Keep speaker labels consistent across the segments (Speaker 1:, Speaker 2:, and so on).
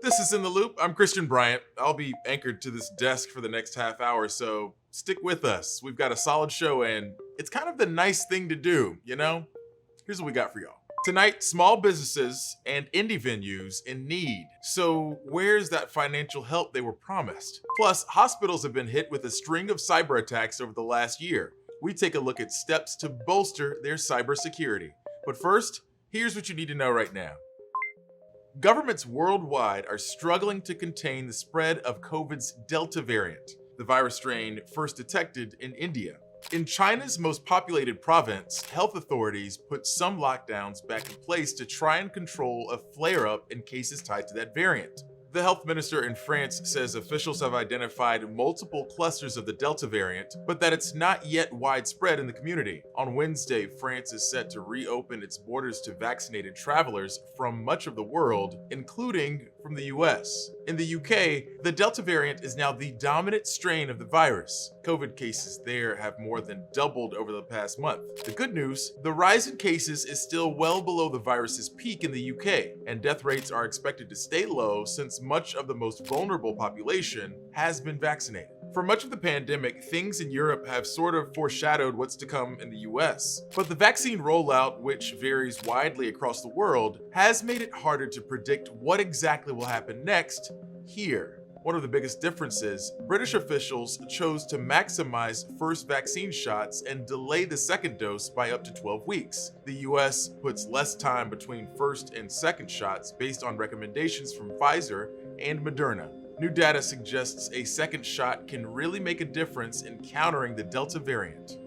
Speaker 1: This is In the Loop. I'm Christian Bryant. I'll be anchored to this desk for the next half hour, so stick with us. We've got a solid show, and it's kind of the nice thing to do, you know? Here's what we got for y'all. Tonight, small businesses and indie venues in need. So, where's that financial help they were promised? Plus, hospitals have been hit with a string of cyber attacks over the last year. We take a look at steps to bolster their cybersecurity. But first, here's what you need to know right now. Governments worldwide are struggling to contain the spread of COVID's Delta variant, the virus strain first detected in India. In China's most populated province, health authorities put some lockdowns back in place to try and control a flare-up in cases tied to that variant. The health minister in France says officials have identified multiple clusters of the Delta variant, but that it's not yet widespread in the community. On Wednesday, France is set to reopen its borders to vaccinated travelers from much of the world, including from the US. In the UK, the Delta variant is now the dominant strain of the virus. COVID cases there have more than doubled over the past month. The good news, the rise in cases is still well below the virus's peak in the UK, and death rates are expected to stay low since much of the most vulnerable population has been vaccinated. For much of the pandemic, things in Europe have sort of foreshadowed what's to come in the US. But the vaccine rollout, which varies widely across the world, has made it harder to predict what exactly will happen next here. One of the biggest differences, British officials chose to maximize first vaccine shots and delay the second dose by up to 12 weeks. The US puts less time between first and second shots based on recommendations from Pfizer and Moderna. New data suggests a second shot can really make a difference in countering the Delta variant.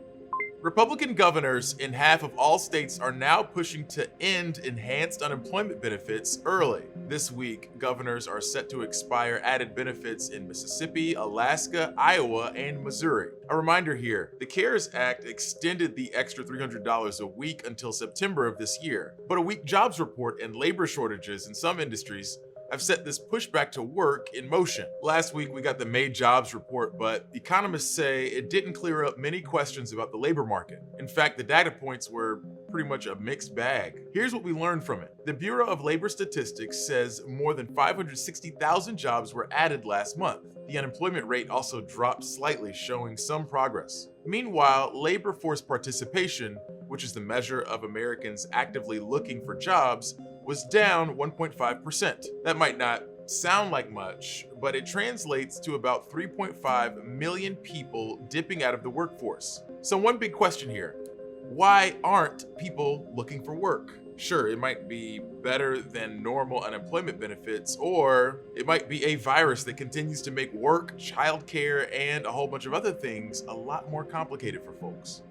Speaker 1: Republican governors in half of all states are now pushing to end enhanced unemployment benefits early. This week, governors are set to expire added benefits in Mississippi, Alaska, Iowa, and Missouri. A reminder here, the CARES Act extended the extra $300 a week until September of this year, but a weak jobs report and labor shortages in some industries have set this pushback to work in motion. Last week, we got the May jobs report, but economists say it didn't clear up many questions about the labor market. In fact, the data points were pretty much a mixed bag. Here's what we learned from it. The Bureau of Labor Statistics says more than 560,000 jobs were added last month. The unemployment rate also dropped slightly, showing some progress. Meanwhile, labor force participation, which is the measure of Americans actively looking for jobs, was down 1.5%. That might not sound like much, but it translates to about 3.5 million people dipping out of the workforce. So one big question here, why aren't people looking for work? Sure, it might be better than normal unemployment benefits, or it might be a virus that continues to make work, childcare, and a whole bunch of other things a lot more complicated for folks.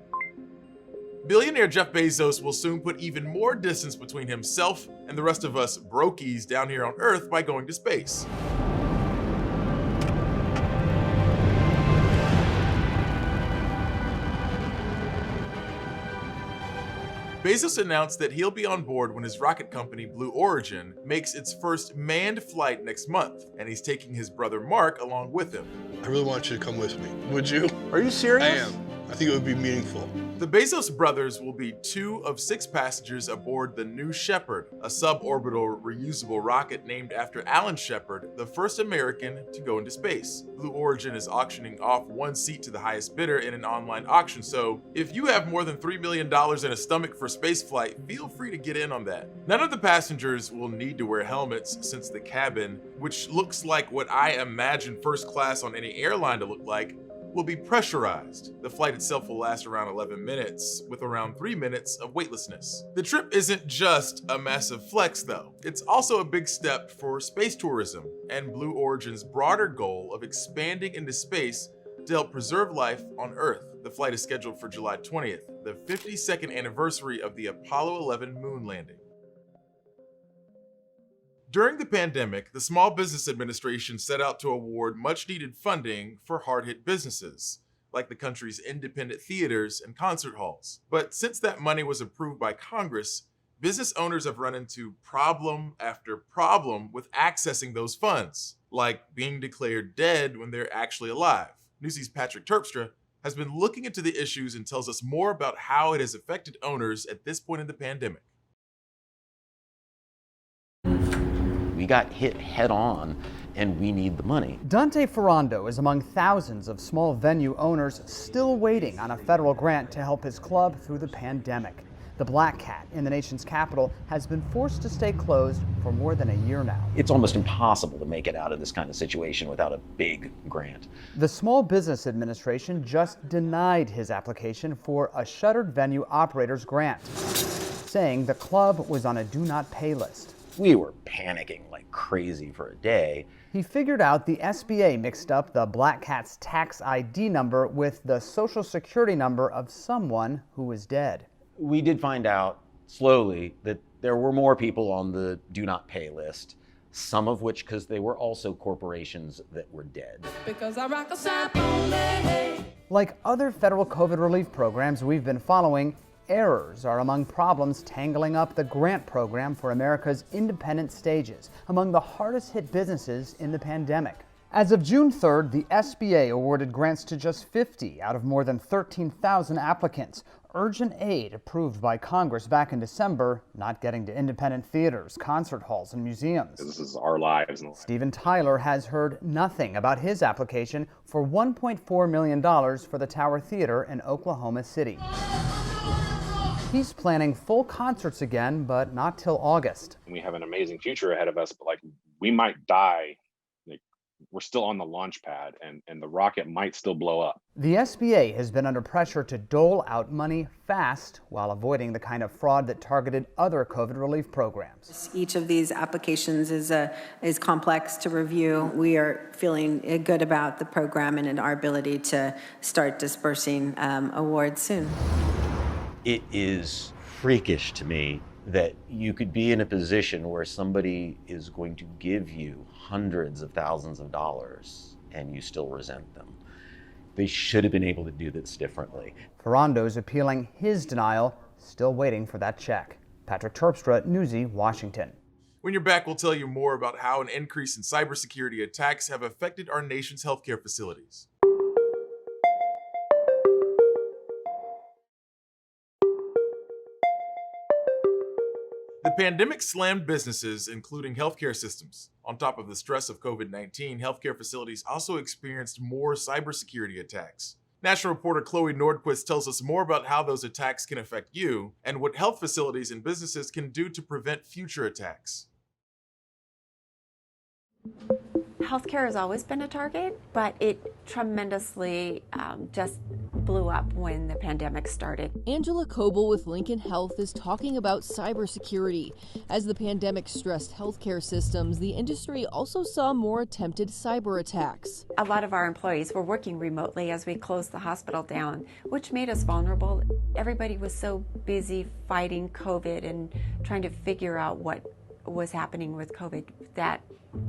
Speaker 1: Billionaire Jeff Bezos will soon put even more distance between himself and the rest of us brokies down here on Earth by going to space. Bezos announced that he'll be on board when his rocket company Blue Origin makes its first manned flight next month, and he's taking his brother Mark along with him.
Speaker 2: I really want you to come with me. Would you?
Speaker 3: Are you serious?
Speaker 2: I am. I think it would be meaningful.
Speaker 1: The Bezos brothers will be 2 of 6 passengers aboard the New Shepard, a suborbital reusable rocket named after Alan Shepard, the first American to go into space. Blue Origin is auctioning off 1 seat to the highest bidder in an online auction, so if you have more than $3 million in a stomach for spaceflight, feel free to get in on that. None of the passengers will need to wear helmets since the cabin, which looks like what I imagine first class on any airline to look like, will be pressurized. The flight itself will last around 11 minutes, with around 3 minutes of weightlessness. The trip isn't just a massive flex though. It's also a big step for space tourism and Blue Origin's broader goal of expanding into space to help preserve life on Earth. The flight is scheduled for July 20th, the 52nd anniversary of the Apollo 11 moon landing. During the pandemic, the Small Business Administration set out to award much-needed funding for hard-hit businesses, like the country's independent theaters and concert halls. But since that money was approved by Congress, business owners have run into problem after problem with accessing those funds, like being declared dead when they're actually alive. Newsy's Patrick Terpstra has been looking into the issues and tells us more about how it has affected owners at this point in the pandemic.
Speaker 3: We got hit head on, and we need the money.
Speaker 4: Dante Ferrando is among thousands of small venue owners still waiting on a federal grant to help his club through the pandemic. The Black Cat in the nation's capital has been forced to stay closed for more than a year now.
Speaker 3: It's almost impossible to make it out of this kind of situation without a big grant.
Speaker 4: The Small Business Administration just denied his application for a shuttered venue operator's grant, saying the club was on a do not pay list.
Speaker 3: We were panicking like crazy for a day.
Speaker 4: He figured out the SBA mixed up the Black Cat's tax ID number with the Social Security number of someone who was dead.
Speaker 3: We did find out slowly that there were more people on the do not pay list, some of which because they were also corporations that were dead.
Speaker 5: Because I rock a sap only.
Speaker 4: Like other federal COVID relief programs we've been following, errors are among problems tangling up the grant program for America's independent stages, among the hardest hit businesses in the pandemic. As of June 3rd, the SBA awarded grants to just 50 out of more than 13,000 applicants. Urgent aid approved by Congress back in December, not getting to independent theaters, concert halls, and museums.
Speaker 6: This is our lives.
Speaker 4: Steven Tyler has heard nothing about his application for $1.4 million for the Tower Theater in Oklahoma City. He's planning full concerts again, but not till August.
Speaker 6: We have an amazing future ahead of us, but we might die. We're still on the launch pad, and the rocket might still blow up.
Speaker 4: The SBA has been under pressure to dole out money fast while avoiding the kind of fraud that targeted other COVID relief programs.
Speaker 7: Each of these applications is complex to review. We are feeling good about the program and our ability to start dispersing awards soon.
Speaker 3: It is freakish to me that you could be in a position where somebody is going to give you hundreds of thousands of dollars and you still resent them. They should have been able to do this differently.
Speaker 4: Ferrando's appealing his denial, still waiting for that check. Patrick Terpstra, Newsy, Washington.
Speaker 1: When you're back, we'll tell you more about how an increase in cybersecurity attacks have affected our nation's healthcare facilities. The pandemic slammed businesses, including healthcare systems. On top of the stress of COVID-19, healthcare facilities also experienced more cybersecurity attacks. National reporter Chloe Nordquist tells us more about how those attacks can affect you and what health facilities and businesses can do to prevent future attacks.
Speaker 8: Healthcare has always been a target, but it tremendously just blew up when the pandemic started.
Speaker 9: Angela Coble with Lincoln Health is talking about cybersecurity. As the pandemic stressed healthcare systems, the industry also saw more attempted cyber attacks.
Speaker 8: A lot of our employees were working remotely as we closed the hospital down, which made us vulnerable. Everybody was so busy fighting COVID and trying to figure out what was happening with COVID that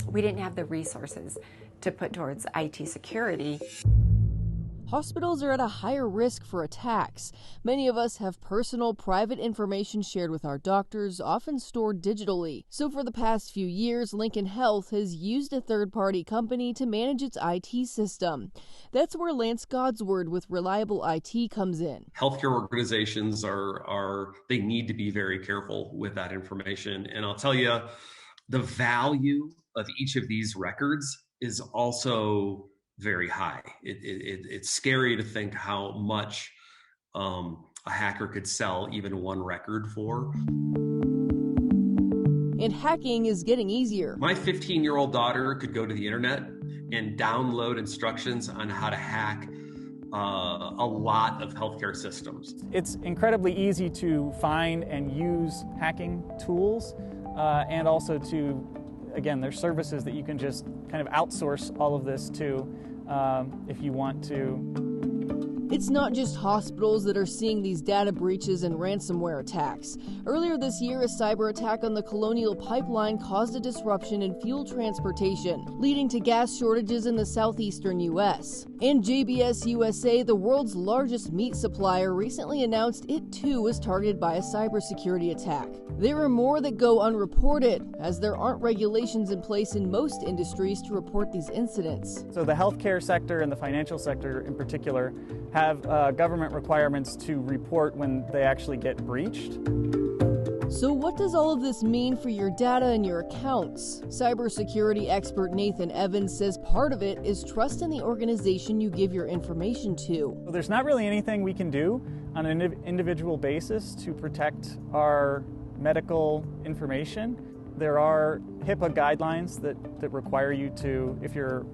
Speaker 8: we didn't have the resources to put towards IT security.
Speaker 9: Hospitals are at a higher risk for attacks. Many of us have personal, private information shared with our doctors, often stored digitally. So for the past few years, Lincoln Health has used a third-party company to manage its IT system. That's where Lance Godsword with Reliable IT comes in.
Speaker 10: Healthcare organizations they need to be very careful with that information. And I'll tell you, the value of each of these records is also very high. It's scary to think how much a hacker could sell even one record for.
Speaker 9: And hacking is getting easier.
Speaker 10: My 15-year-old daughter could go to the internet and download instructions on how to hack a lot of healthcare systems.
Speaker 11: It's incredibly easy to find and use hacking tools and also to, again, there's services that you can just kind of outsource all of this to if you want to.
Speaker 9: It's not just hospitals that are seeing these data breaches and ransomware attacks. Earlier this year, a cyber attack on the Colonial Pipeline caused a disruption in fuel transportation, leading to gas shortages in the southeastern U.S. And JBS USA, the world's largest meat supplier, recently announced it too was targeted by a cybersecurity attack. There are more that go unreported, as there aren't regulations in place in most industries to report these incidents.
Speaker 11: So the healthcare sector and the financial sector in particular have government requirements to report when they actually get breached.
Speaker 9: So what does all of this mean for your data and your accounts? Cybersecurity expert Nathan Evans says part of it is trust in the organization you give your information to.
Speaker 11: So there's not really anything we can do on an individual basis to protect our medical information. There are HIPAA guidelines that require you to, if you're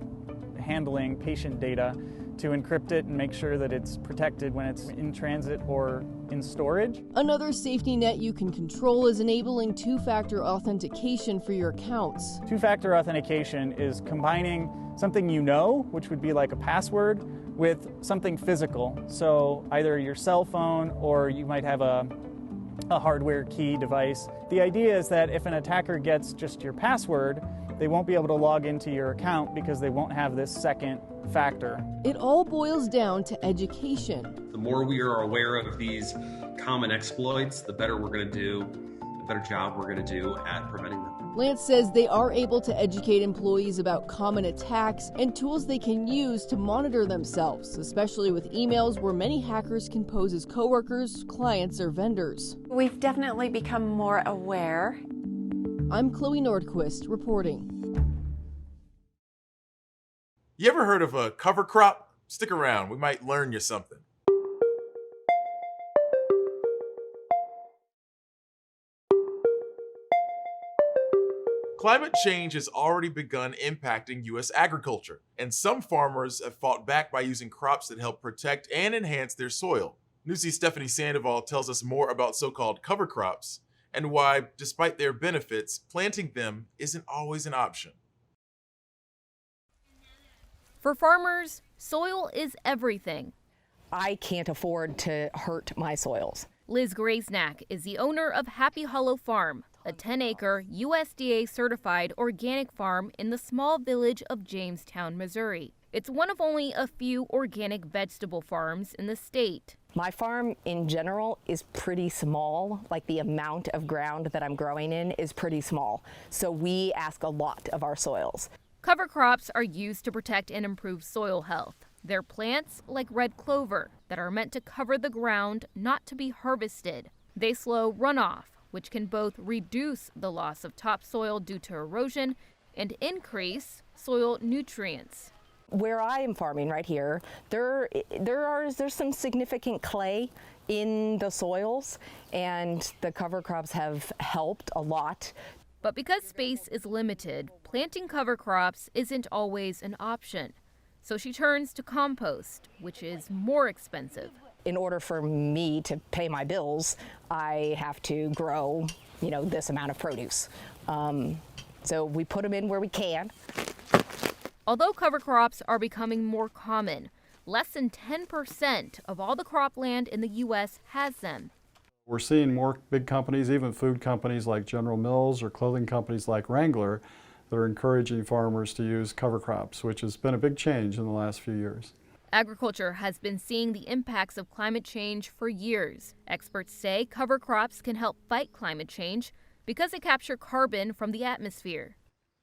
Speaker 11: handling patient data, to encrypt it and make sure that it's protected when it's in transit or in storage.
Speaker 9: Another safety net you can control is enabling two-factor authentication for your accounts.
Speaker 11: Two-factor authentication is combining something you know, which would be like a password, with something physical. So either your cell phone or you might have a hardware key device. The idea is that if an attacker gets just your password, they won't be able to log into your account because they won't have this second factor.
Speaker 9: It all boils down to education.
Speaker 10: The more we are aware of these common exploits, the better we're going to do, the better job we're going to do at preventing them.
Speaker 9: Lance says they are able to educate employees about common attacks and tools they can use to monitor themselves, especially with emails where many hackers can pose as coworkers, clients, or vendors.
Speaker 8: We've definitely become more aware.
Speaker 9: I'm Chloe Nordquist reporting.
Speaker 1: You ever heard of a cover crop? Stick around, we might learn you something. Climate change has already begun impacting U.S. agriculture, and some farmers have fought back by using crops that help protect and enhance their soil. Newsy's Stephanie Sandoval tells us more about so-called cover crops and why, despite their benefits, planting them isn't always an option.
Speaker 12: For farmers, soil is everything.
Speaker 13: I can't afford to hurt my soils.
Speaker 12: Liz Graysnack is the owner of Happy Hollow Farm, a 10-acre USDA-certified organic farm in the small village of Jamestown, Missouri. It's one of only a few organic vegetable farms in the state.
Speaker 13: My farm in general is pretty small, like the amount of ground that I'm growing in is pretty small. So we ask a lot of our soils.
Speaker 12: Cover crops are used to protect and improve soil health. They're plants like red clover that are meant to cover the ground, not to be harvested. They slow runoff, which can both reduce the loss of topsoil due to erosion and increase soil nutrients.
Speaker 13: Where I am farming right here, there's some significant clay in the soils, and the cover crops have helped a lot.
Speaker 12: But because space is limited, planting cover crops isn't always an option. So she turns to compost, which is more expensive.
Speaker 13: In order for me to pay my bills, I have to grow, this amount of produce. So we put them in where we can.
Speaker 12: Although cover crops are becoming more common, less than 10% of all the cropland in the U.S. has them.
Speaker 14: We're seeing more big companies, even food companies like General Mills or clothing companies like Wrangler, that are encouraging farmers to use cover crops, which has been a big change in the last few years.
Speaker 12: Agriculture has been seeing the impacts of climate change for years. Experts say cover crops can help fight climate change because they capture carbon from the atmosphere.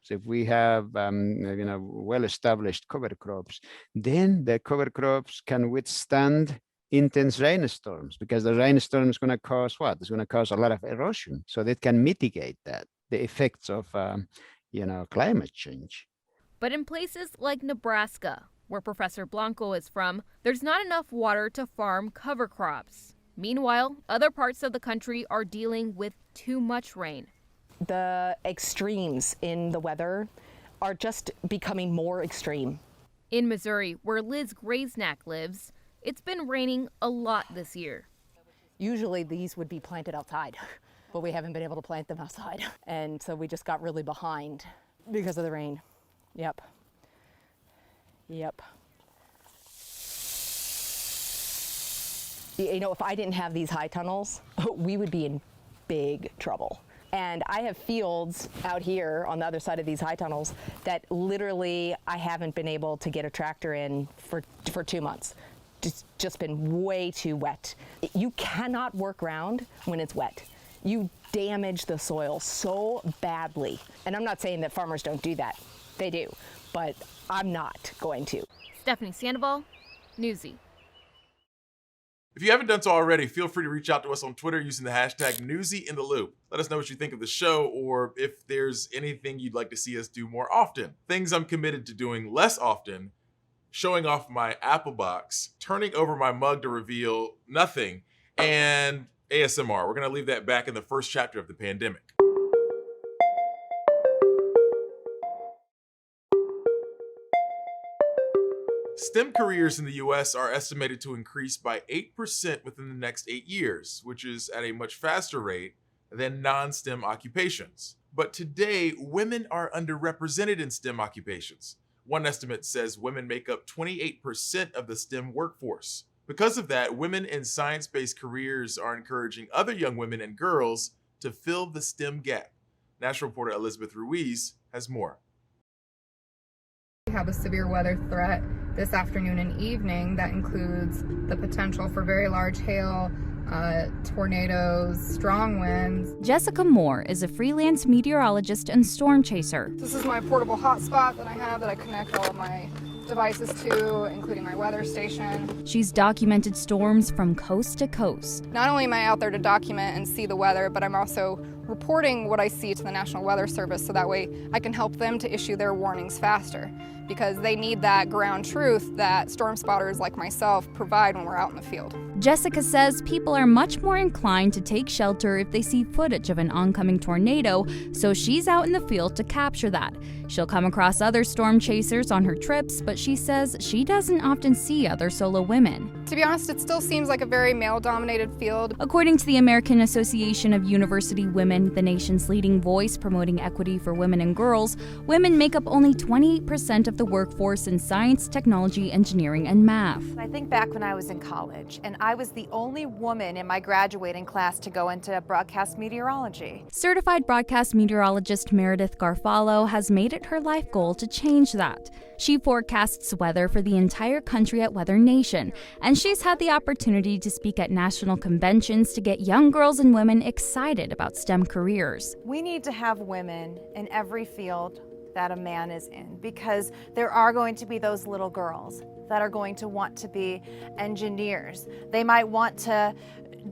Speaker 15: So if we have well-established cover crops, then the cover crops can withstand intense rainstorms, because the rainstorm is going to cause what? It's going to cause a lot of erosion. So that can mitigate the effects of climate change.
Speaker 12: But in places like Nebraska, where Professor Blanco is from, there's not enough water to farm cover crops. Meanwhile, other parts of the country are dealing with too much rain.
Speaker 13: The extremes in the weather are just becoming more extreme.
Speaker 12: In Missouri, where Liz Graysnack lives, it's been raining a lot this year.
Speaker 13: Usually these would be planted outside, but we haven't been able to plant them outside. And so we just got really behind because of the rain. Yep. If I didn't have these high tunnels, we would be in big trouble. And I have fields out here on the other side of these high tunnels that literally I haven't been able to get a tractor in for 2 months. Just been way too wet. You cannot work ground when it's wet. You damage the soil so badly. And I'm not saying that farmers don't do that. They do. But I'm not going to.
Speaker 12: Stephanie Sandoval, Newsy.
Speaker 1: If you haven't done so already, feel free to reach out to us on Twitter using the hashtag #NewsyInTheLoop. Let us know what you think of the show or if there's anything you'd like to see us do more often. Things I'm committed to doing less often: showing off my Apple box, turning over my mug to reveal nothing, and ASMR. We're going to leave that back in the first chapter of the pandemic. STEM careers in the US are estimated to increase by 8% within the next 8 years, which is at a much faster rate than non-STEM occupations. But today, women are underrepresented in STEM occupations. One estimate says women make up 28% of the STEM workforce. Because of that, women in science-based careers are encouraging other young women and girls to fill the STEM gap. National reporter Elizabeth Ruiz has more.
Speaker 16: We have a severe weather threat this afternoon and evening that includes the potential for very large hail, tornadoes, strong winds.
Speaker 17: Jessica Moore is a freelance meteorologist and storm chaser.
Speaker 16: This is my portable hotspot that I have that I connect all of my devices to, including my weather station.
Speaker 17: She's documented storms from coast to coast.
Speaker 16: Not only am I out there to document and see the weather, but I'm also reporting what I see to the National Weather Service so that way I can help them to issue their warnings faster, because they need that ground truth that storm spotters like myself provide when we're out in the field.
Speaker 17: Jessica says people are much more inclined to take shelter if they see footage of an oncoming tornado, so she's out in the field to capture that. She'll come across other storm chasers on her trips, but she says she doesn't often see other solo women.
Speaker 16: To be honest, it still seems like a very male-dominated field.
Speaker 17: According to the American Association of University Women, the nation's leading voice promoting equity for women and girls, women make up only 28% of the workforce in science, technology, engineering, and math.
Speaker 18: I think back when I was in college, and I was the only woman in my graduating class to go into broadcast meteorology.
Speaker 17: Certified broadcast meteorologist Meredith Garfalo has made it her life goal to change that. She forecasts weather for the entire country at Weather Nation, and she's had the opportunity to speak at national conventions to get young girls and women excited about STEM careers.
Speaker 18: We need to have women in every field that a man is in, because there are going to be those little girls that are going to want to be engineers. They might want to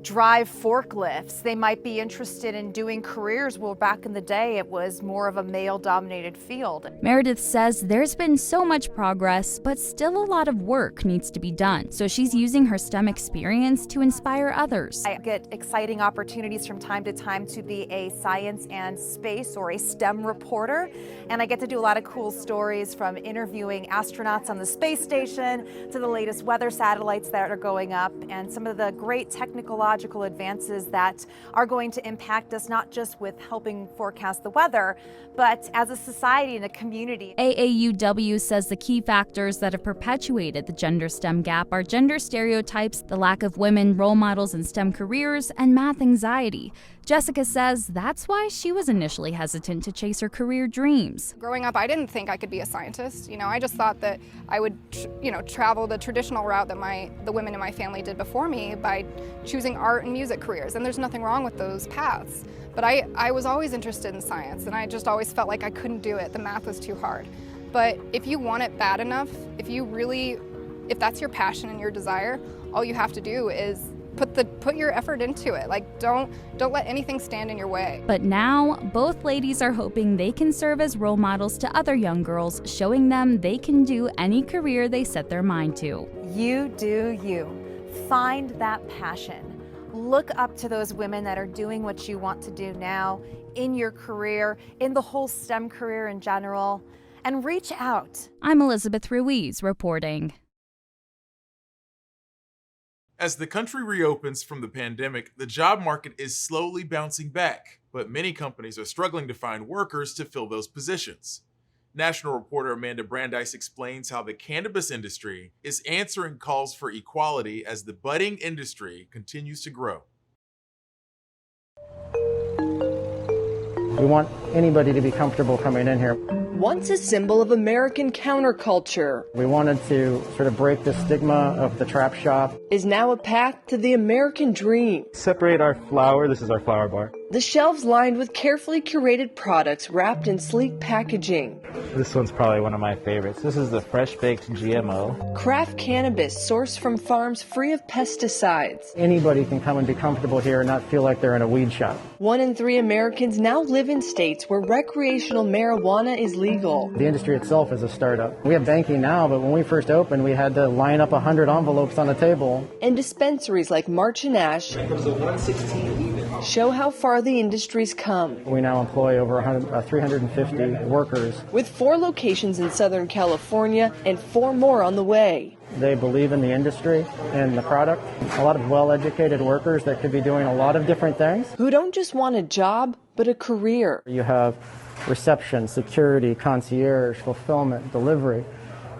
Speaker 18: drive forklifts. They might be interested in doing careers where back in the day it was more of a male-dominated field.
Speaker 17: Meredith says there's been so much progress, but still a lot of work needs to be done. So she's using her STEM experience to inspire others.
Speaker 18: I get exciting opportunities from time to time to be a science and space or a STEM reporter, and I get to do a lot of cool stories, from interviewing astronauts on the space station to the latest weather satellites that are going up, and some of the great technological advances that are going to impact us, not just with helping forecast the weather, but as a society and a community.
Speaker 17: AAUW says the key factors that have perpetuated the gender STEM gap are gender stereotypes, the lack of women role models in STEM careers, and math anxiety. Jessica says that's why she was initially hesitant to chase her career dreams.
Speaker 16: Growing up, I didn't think I could be a scientist. I just thought that I would, travel the traditional route that the women in my family did before me by choosing art and music careers, and there's nothing wrong with those paths. But I was always interested in science, and I just always felt like I couldn't do it. The math was too hard. But if you want it bad enough, if that's your passion and your desire, all you have to do is put your effort into it. Don't let anything stand in your way.
Speaker 17: But now, both ladies are hoping they can serve as role models to other young girls, showing them they can do any career they set their mind to.
Speaker 18: You do you. Find that passion. Look up to those women that are doing what you want to do now in your career, in the whole STEM career in general, and reach out.
Speaker 17: I'm Elizabeth Ruiz reporting.
Speaker 1: As the country reopens from the pandemic, the job market is slowly bouncing back, but many companies are struggling to find workers to fill those positions. National reporter Amanda Brandeis explains how the cannabis industry is answering calls for equality as the budding industry continues to grow.
Speaker 19: We want anybody to be comfortable coming in here.
Speaker 20: Once a symbol of American counterculture,
Speaker 19: we wanted to sort of break the stigma of the trap shop.
Speaker 20: Is now a path to the American dream.
Speaker 21: Separate our flower, this is our flower bar,
Speaker 20: The shelves lined with carefully curated products wrapped in sleek packaging.
Speaker 21: This one's probably one of my favorites. This is the fresh baked GMO.
Speaker 20: Craft cannabis sourced from farms free of pesticides.
Speaker 19: Anybody can come and be comfortable here and not feel like they're in a weed shop.
Speaker 20: 1 in 3 Americans now live in states where recreational marijuana is legal.
Speaker 19: The industry itself is a startup. We have banking now, but when we first opened, we had to line up 100 envelopes on a table.
Speaker 20: And dispensaries like March and Ash show how far the industry's come.
Speaker 19: We now employ over 350 workers.
Speaker 20: With 4 locations in Southern California and 4 more on the way.
Speaker 19: They believe in the industry and the product. A lot of well-educated workers that could be doing a lot of different things.
Speaker 20: Who don't just want a job, but a career.
Speaker 19: You have reception, security, concierge, fulfillment, delivery.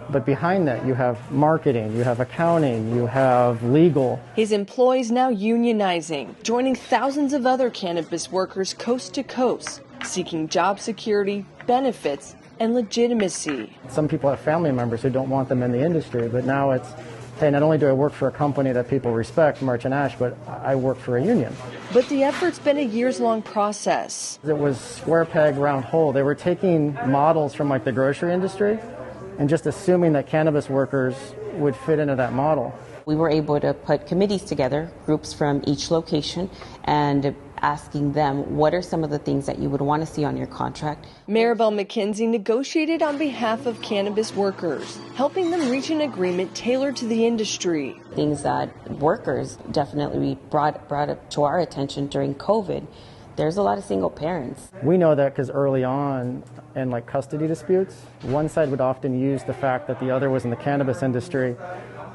Speaker 19: But behind that, you have marketing, you have accounting, you have legal.
Speaker 20: His employees now unionizing, joining thousands of other cannabis workers coast to coast, seeking job security, benefits, and legitimacy.
Speaker 19: Some people have family members who don't want them in the industry, but now it's, hey, not only do I work for a company that people respect, March and Ash, but I work for a union.
Speaker 20: But the effort's been a years-long process.
Speaker 19: It was square peg, round hole. They were taking models from like the grocery industry and just assuming that cannabis workers would fit into that model.
Speaker 22: We were able to put committees together, groups from each location, and asking them, what are some of the things that you would want to see on your contract?
Speaker 20: Maribel McKenzie negotiated on behalf of cannabis workers, helping them reach an agreement tailored to the industry.
Speaker 22: Things that workers definitely brought up to our attention during COVID. There's a lot of single parents.
Speaker 19: We know that because early on in like custody disputes, one side would often use the fact that the other was in the cannabis industry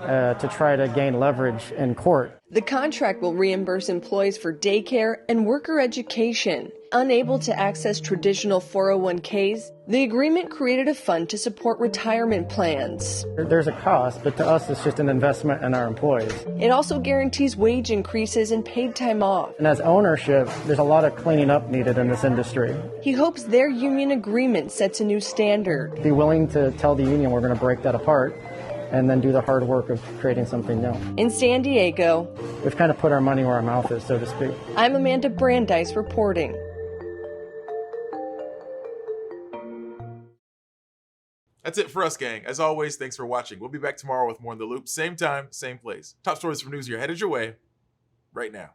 Speaker 19: to try to gain leverage in court.
Speaker 20: The contract will reimburse employees for daycare and worker education. Unable to access traditional 401ks, the agreement created a fund to support retirement plans.
Speaker 19: There's a cost, but to us it's just an investment in our employees.
Speaker 20: It also guarantees wage increases and paid time off.
Speaker 19: And as ownership, there's a lot of cleaning up needed in this industry.
Speaker 20: He hopes their union agreement sets a new standard.
Speaker 19: Be willing to tell the union we're going to break that apart and then do the hard work of creating something new.
Speaker 20: In San Diego,
Speaker 19: we've kind of put our money where our mouth is, so to speak.
Speaker 20: I'm Amanda Brandeis reporting.
Speaker 1: That's it for us, gang. As always, thanks for watching. We'll be back tomorrow with more In the Loop. Same time, same place. Top stories from Newsy are headed your way right now.